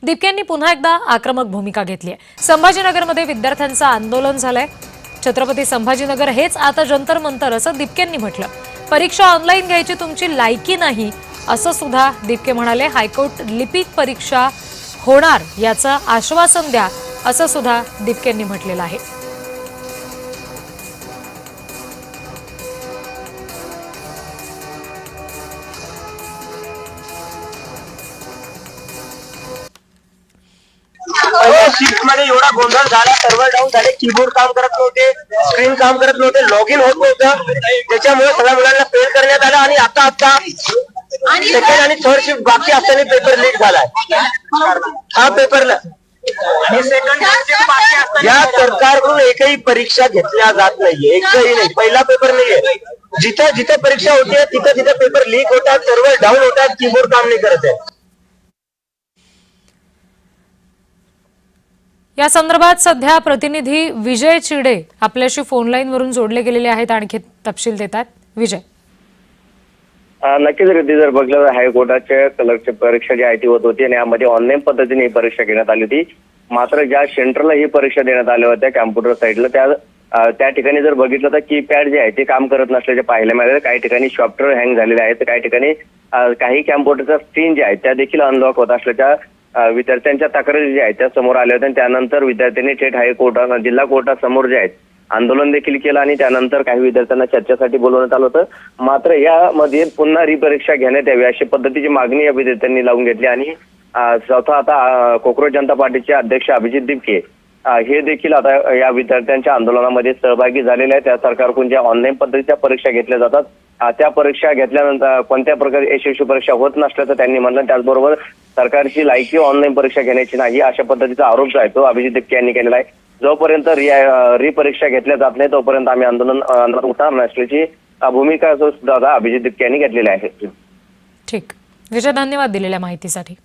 दिपकेंनी पुन्हा एकदा आक्रमक भूमिका घेतली आहे। संभाजीनगरमध्ये विद्यार्थ्यांचं आंदोलन झालंय। छत्रपती संभाजीनगर हेच आता जंतर मंतर असं दिपकेंनी म्हटलं। परीक्षा ऑनलाईन घ्यायची तुमची लायकी नाही असं सुद्धा दिपके म्हणाले। हायकोर्ट लिपिक परीक्षा होणार याचं आश्वासन द्या असं सुद्धा दिपकेंनी म्हटलेलं आहे। शिफ्ट मध्ये एवढा गोंधळ झाला, सर्व्हर डाऊन झाले, कीबोर्ड काम करत नव्हते, स्क्रीन काम करत नव्हते, लॉग इन होत नव्हतं, त्याच्यामुळे सगळ्या मुलांना फेल करण्यात आलं। आणि आता सेकंड आणि थर्ड शिफ्ट बाकी असताना पेपर लीक झालाय। हा पेपरला या सरकारकडून एकही परीक्षा घेतल्या जात नाहीये, एकही नाही, पहिला पेपर नाहीये। जिथे जिथे परीक्षा होते तिथे तिथे पेपर लीक होतात, सर्व्हर डाऊन होतात, कीबोर्ड काम नाही करत आहे। या संदर्भात सध्या प्रतिनिधी विजय चिडे आपल्याशी फोन लाईन वरून जोडले गेलेले आहेत, आणखी तपशील देतात। विजय, नक्कीच रिद्धी, जर बघलं तर हायकोर्टाच्या क्लर्कची परीक्षा जी आयटी होत होती आणि यामध्ये ऑनलाईन पद्धतीने ही परीक्षा घेण्यात आली होती। मात्र ज्या सेंटरला ही परीक्षा देण्यात आल्या होत्या कॅम्प्युटर साईडला, त्या ठिकाणी जर बघितलं तर कीपॅड जे आहे ते काम करत नसल्याचे पाहायला मिळाले। काही ठिकाणी सॉफ्टवेअर हँग झालेले आहेत, काही ठिकाणी काही कॅम्प्युटरच्या स्क्रीन जे आहेत त्या देखील अनलॉक होत असल्याच्या विद्यार्थ्यांच्या तक्रारी ज्या आहेत त्या समोर आल्या होत्या। त्यानंतर विद्यार्थ्यांनी थेट हायकोर्टात जिल्हा कोर्टासमोर जे आहेत आंदोलन देखील केलं आणि त्यानंतर काही विद्यार्थ्यांना चर्चेसाठी बोलवण्यात आलं होतं। मात्र यामध्ये पुन्हा रिपरीक्षा घेण्यात यावी अशी पद्धतीची मागणी या विद्यार्थ्यांनी लावून घेतली आणि स्वतः आता कोकरोच जनता पार्टीचे अध्यक्ष अभिजित दिपके हे देखील आता या विद्यार्थ्यांच्या आंदोलनामध्ये सहभागी झालेले आहेत। त्या सरकारकडून ज्या ऑनलाईन पद्धतीच्या परीक्षा घेतल्या जातात त्या परीक्षा घेतल्यानंतर कोणत्या प्रकारे यशस्वी परीक्षा होत नसल्याचं त्यांनी म्हटलं। त्याचबरोबर सरकारची लायकी ऑनलाईन परीक्षा घेण्याची नाही अशा पद्धतीचा आरोप जो आहे तो अभिजित दिपके यांनी केलेला आहे। जोपर्यंत रिपरीक्षा घेतल्या जात नाही तोपर्यंत आम्ही आंदोलन उठणार नसल्याची भूमिका सुद्धा अभिजित दिपके यांनी घेतलेली आहे। ठीक, विजय, धन्यवाद दिलेल्या माहितीसाठी।